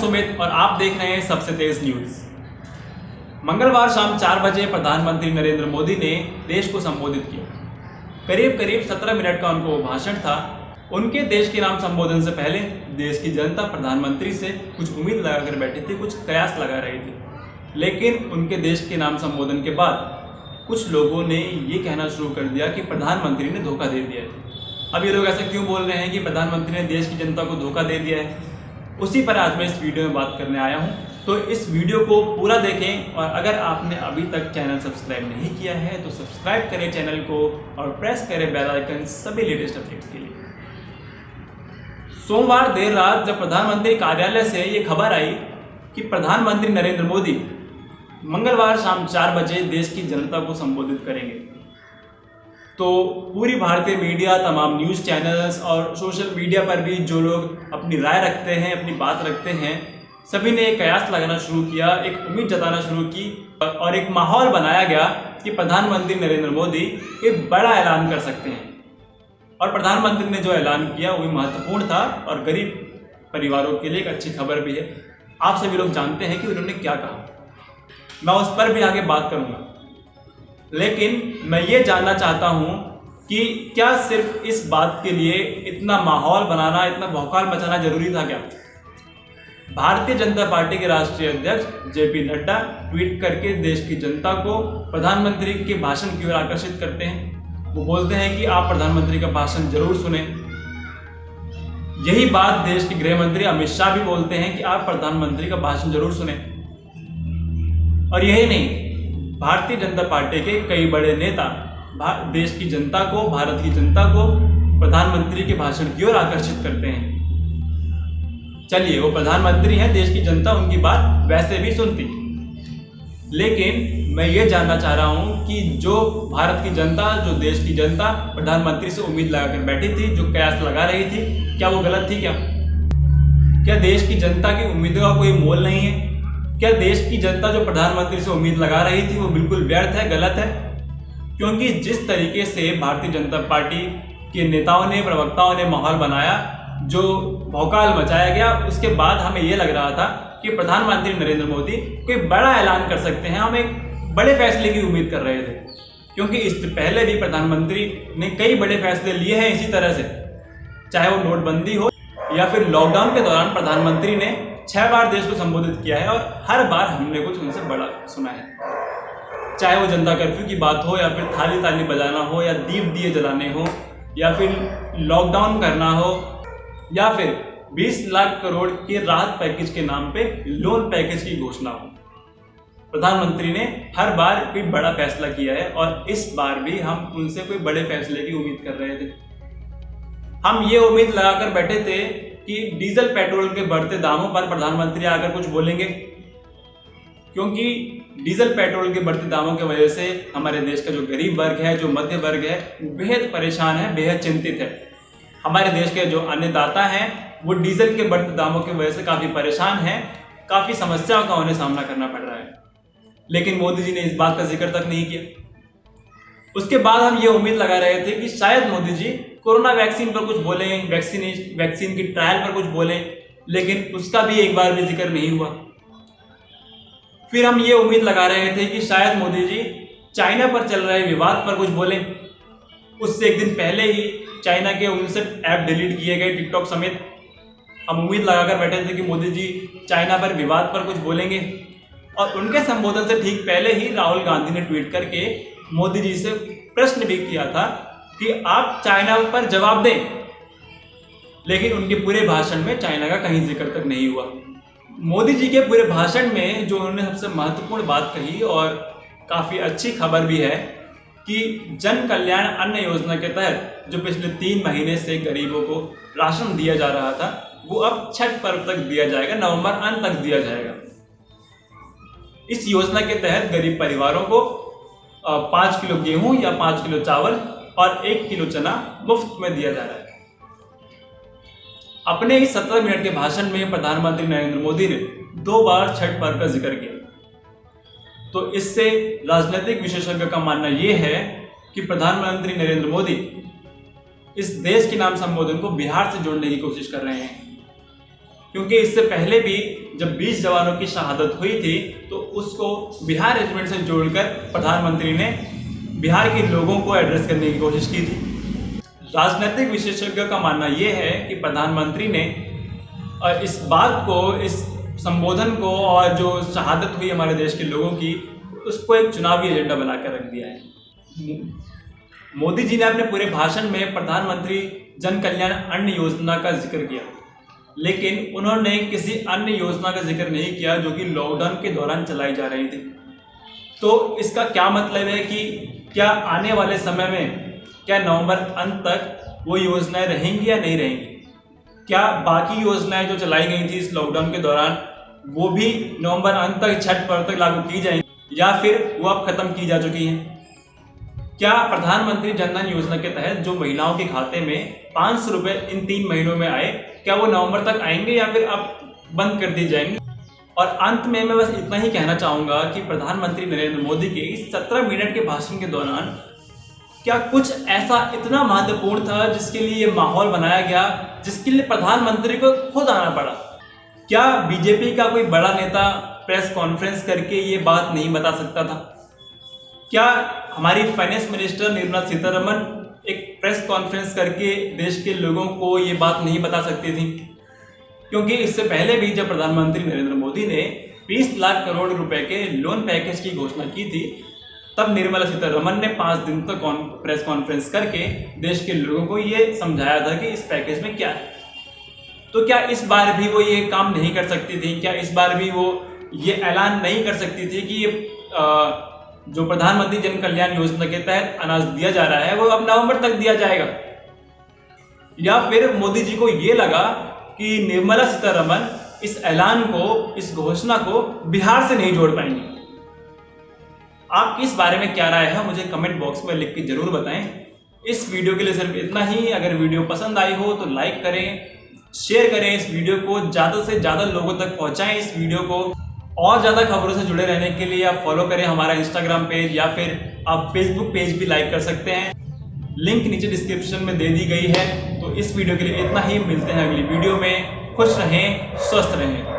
सुमित और आप देख रहे हैं सबसे तेज न्यूज। मंगलवार शाम 4 बजे प्रधानमंत्री नरेंद्र मोदी ने देश को संबोधित किया। करीब 17 मिनट का उनको भाषण था। उनके देश के नाम संबोधन से पहले देश की जनता प्रधानमंत्री से कुछ उम्मीद लगाकर बैठी थी, कुछ कयास लगा रही थी। लेकिन उनके देश के नाम संबोधन के बाद कुछ लोगों ने ये कहना शुरू कर दिया कि प्रधानमंत्री ने धोखा दे दिया है। अब ये लोग ऐसा क्यों बोल रहे हैं कि प्रधानमंत्री ने देश की जनता को धोखा दे दिया है, उसी पर आज मैं इस वीडियो में बात करने आया हूँ। तो इस वीडियो को पूरा देखें और अगर आपने अभी तक चैनल सब्सक्राइब नहीं किया है तो सब्सक्राइब करें चैनल को और प्रेस करें बेल आइकन सभी लेटेस्ट अपडेट्स के लिए। सोमवार देर रात जब प्रधानमंत्री कार्यालय से ये खबर आई कि प्रधानमंत्री नरेंद्र मोदी मंगलवार शाम 4 बजे देश की जनता को संबोधित करेंगे, तो पूरी भारतीय मीडिया, तमाम न्यूज़ चैनल्स और सोशल मीडिया पर भी जो लोग अपनी राय रखते हैं, अपनी बात रखते हैं, सभी ने एक कयास लगाना शुरू किया, एक उम्मीद जताना शुरू की और एक माहौल बनाया गया कि प्रधानमंत्री नरेंद्र मोदी एक बड़ा ऐलान कर सकते हैं। और प्रधानमंत्री ने जो ऐलान किया वो भी महत्वपूर्ण था और गरीब परिवारों के लिए एक अच्छी खबर भी है। आप सभी लोग जानते हैं कि उन्होंने क्या कहा, मैं उस पर भी आगे बात करूंगा। लेकिन मैं ये जानना चाहता हूं कि क्या सिर्फ इस बात के लिए इतना माहौल बनाना, इतना भौकाल मचाना जरूरी था क्या? भारतीय जनता पार्टी के राष्ट्रीय अध्यक्ष जेपी नड्डा ट्वीट करके देश की जनता को प्रधानमंत्री के भाषण की ओर आकर्षित करते हैं। वो बोलते हैं कि आप प्रधानमंत्री का भाषण जरूर सुने। यही बात देश के गृह मंत्री अमित शाह भी बोलते हैं कि आप प्रधानमंत्री का भाषण जरूर सुने। और यही नहीं, भारतीय जनता पार्टी के कई बड़े नेता देश की जनता को, भारत की जनता को प्रधानमंत्री के भाषण की ओर आकर्षित करते हैं। चलिए, वो प्रधानमंत्री हैं, देश की जनता उनकी बात वैसे भी सुनती। लेकिन मैं ये जानना चाह रहा हूं कि जो भारत की जनता, जो देश की जनता प्रधानमंत्री से उम्मीद लगाकर बैठी थी, जो कयास लगा रही थी, क्या वो गलत थी? क्या देश की जनता की उम्मीदों का कोई मोल नहीं है? क्या देश की जनता जो प्रधानमंत्री से उम्मीद लगा रही थी वो बिल्कुल व्यर्थ है, गलत है? क्योंकि जिस तरीके से भारतीय जनता पार्टी के नेताओं ने, प्रवक्ताओं ने माहौल बनाया, जो भौकाल मचाया गया, उसके बाद हमें ये लग रहा था कि प्रधानमंत्री नरेंद्र मोदी कोई बड़ा ऐलान कर सकते हैं। हम एक बड़े फैसले की उम्मीद कर रहे थे, क्योंकि इससे पहले भी प्रधानमंत्री ने कई बड़े फैसले लिए हैं इसी तरह से, चाहे वो नोटबंदी हो या फिर लॉकडाउन के दौरान प्रधानमंत्री ने 6 बार देश को संबोधित किया है और हर बार हमने कुछ उनसे बड़ा सुना है। चाहे वो जनता कर्फ्यू की बात हो या फिर थाली ताली बजाना हो या दीप दिए जलाने हो या फिर लॉकडाउन करना हो या फिर 20 लाख करोड़ के राहत पैकेज के नाम पे लोन पैकेज की घोषणा हो। प्रधानमंत्री ने हर बार कोई बड़ा फैसला किया है और इस बार भी हम उनसे कोई बड़े फैसले की उम्मीद कर रहे थे। हम ये उम्मीद लगाकर बैठे थे कि डीजल पेट्रोल के बढ़ते दामों पर प्रधानमंत्री आकर कुछ बोलेंगे, क्योंकि डीजल पेट्रोल के बढ़ते दामों की वजह से हमारे देश का जो गरीब वर्ग है, जो मध्य वर्ग है, बेहद परेशान है, बेहद चिंतित है। हमारे देश के जो अन्नदाता हैं वो डीजल के बढ़ते दामों की वजह से काफ़ी परेशान हैं, काफ़ी समस्याओं का उन्हें सामना करना पड़ रहा है। लेकिन मोदी जी ने इस बात का जिक्र तक नहीं किया। उसके बाद हम ये उम्मीद लगा रहे थे कि शायद मोदी जी कोरोना वैक्सीन पर कुछ बोलें, वैक्सीन की ट्रायल पर कुछ बोलें, लेकिन उसका भी एक बार भी जिक्र नहीं हुआ। फिर हम ये उम्मीद लगा रहे थे कि शायद मोदी जी चाइना पर चल रहे विवाद पर कुछ बोलें। उससे एक दिन पहले ही चाइना के 59 ऐप डिलीट किए गए, टिकटॉक समेत। हम उम्मीद लगाकर बैठे थे कि मोदी जी चाइना पर विवाद पर कुछ बोलेंगे। और उनके संबोधन से ठीक पहले ही राहुल गांधी ने ट्वीट करके मोदी जी से प्रश्न भी किया था कि आप चाइना पर जवाब दें, लेकिन उनके पूरे भाषण में चाइना का कहीं जिक्र तक नहीं हुआ। मोदी जी के पूरे भाषण में जो उन्होंने सबसे महत्वपूर्ण बात कही और काफ़ी अच्छी खबर भी है कि जन कल्याण अन्न योजना के तहत जो पिछले 3 महीने से गरीबों को राशन दिया जा रहा था वो अब छठ पर्व तक दिया जाएगा, नवंबर अंत तक दिया जाएगा। इस योजना के तहत गरीब परिवारों को 5 किलो गेहूं या 5 किलो चावल और 1 किलो चना मुफ्त में दिया जा रहा है। अपने इस 17 मिनट के भाषण में प्रधानमंत्री नरेंद्र मोदी ने 2 बार छठ पर्व का जिक्र किया। तो इससे राजनीतिक विशेषज्ञों का मानना यह है कि प्रधानमंत्री नरेंद्र मोदी इस देश के नाम संबोधन को बिहार से जोड़ने की कोशिश कर रहे हैं, क्योंकि इससे पहले भी जब 20 जवानों की शहादत हुई थी तो उसको बिहार रेजिमेंट से जोड़कर प्रधानमंत्री ने बिहार के लोगों को एड्रेस करने की कोशिश की थी। राजनीतिक विशेषज्ञों का मानना यह है कि प्रधानमंत्री ने इस बात को, इस संबोधन को और जो शहादत हुई हमारे देश के लोगों की, उसको एक चुनावी एजेंडा बनाकर रख दिया है। मोदी जी ने अपने पूरे भाषण में प्रधानमंत्री जन कल्याण अन्न योजना का जिक्र किया, लेकिन उन्होंने किसी अन्य योजना का जिक्र नहीं किया जो कि लॉकडाउन के दौरान चलाई जा रही थी। तो इसका क्या मतलब है कि क्या आने वाले समय में, क्या नवंबर अंत तक वो योजनाएं रहेंगी या नहीं रहेंगी? क्या बाकी योजनाएं जो चलाई गई थी इस लॉकडाउन के दौरान वो भी नवंबर अंत तक, छठ पर्व तक लागू की जाएंगी या फिर वो अब खत्म की जा चुकी हैं? क्या प्रधानमंत्री जन धन योजना के तहत जो महिलाओं के खाते में 500 रुपए इन 3 महीनों में आए, क्या वो नवंबर तक आएंगे या फिर अब बंद कर दी जाएंगे? और अंत में मैं बस इतना ही कहना चाहूंगा कि प्रधानमंत्री नरेंद्र मोदी के इस 17 मिनट के भाषण के दौरान क्या कुछ ऐसा इतना महत्वपूर्ण था जिसके लिए ये माहौल बनाया गया, जिसके लिए प्रधानमंत्री को खुद आना पड़ा? क्या बीजेपी का कोई बड़ा नेता प्रेस कॉन्फ्रेंस करके ये बात नहीं बता सकता था? क्या हमारी फाइनेंस मिनिस्टर निर्मला सीतारमण एक प्रेस कॉन्फ्रेंस करके देश के लोगों को ये बात नहीं बता सकती थी? क्योंकि इससे पहले भी जब प्रधानमंत्री नरेंद्र मोदी ने 20 लाख करोड़ रुपए के लोन पैकेज की घोषणा की थी, तब निर्मला सीतारमण ने 5 दिन तक प्रेस कॉन्फ्रेंस करके देश के लोगों को ये समझाया था कि इस पैकेज में क्या है। तो क्या इस बार भी वो ये काम नहीं कर सकती थी? क्या इस बार भी वो ये ऐलान नहीं कर सकती थी कि ये जो प्रधानमंत्री जन कल्याण योजना के तहत अनाज दिया जा रहा है वो अब नवंबर तक दिया जाएगा? या फिर मोदी जी को ये लगा कि निर्मला सीतारमण इस ऐलान को, इस घोषणा को बिहार से नहीं जोड़ पाएंगे? आपकी इस बारे में क्या राय है मुझे कमेंट बॉक्स में लिख के जरूर बताएं। इस वीडियो के लिए सिर्फ इतना ही। अगर वीडियो पसंद आई हो तो लाइक करें, शेयर करें, इस वीडियो को ज़्यादा से ज़्यादा लोगों तक पहुंचाएं। इस वीडियो को और ज़्यादा खबरों से जुड़े रहने के लिए आप फॉलो करें हमारा इंस्टाग्राम पेज, या फिर आप फेसबुक पेज भी लाइक कर सकते हैं। लिंक नीचे डिस्क्रिप्शन में दे दी गई है। तो इस वीडियो के लिए इतना ही। मिलते हैं अगली वीडियो में। खुश रहें, स्वस्थ रहें।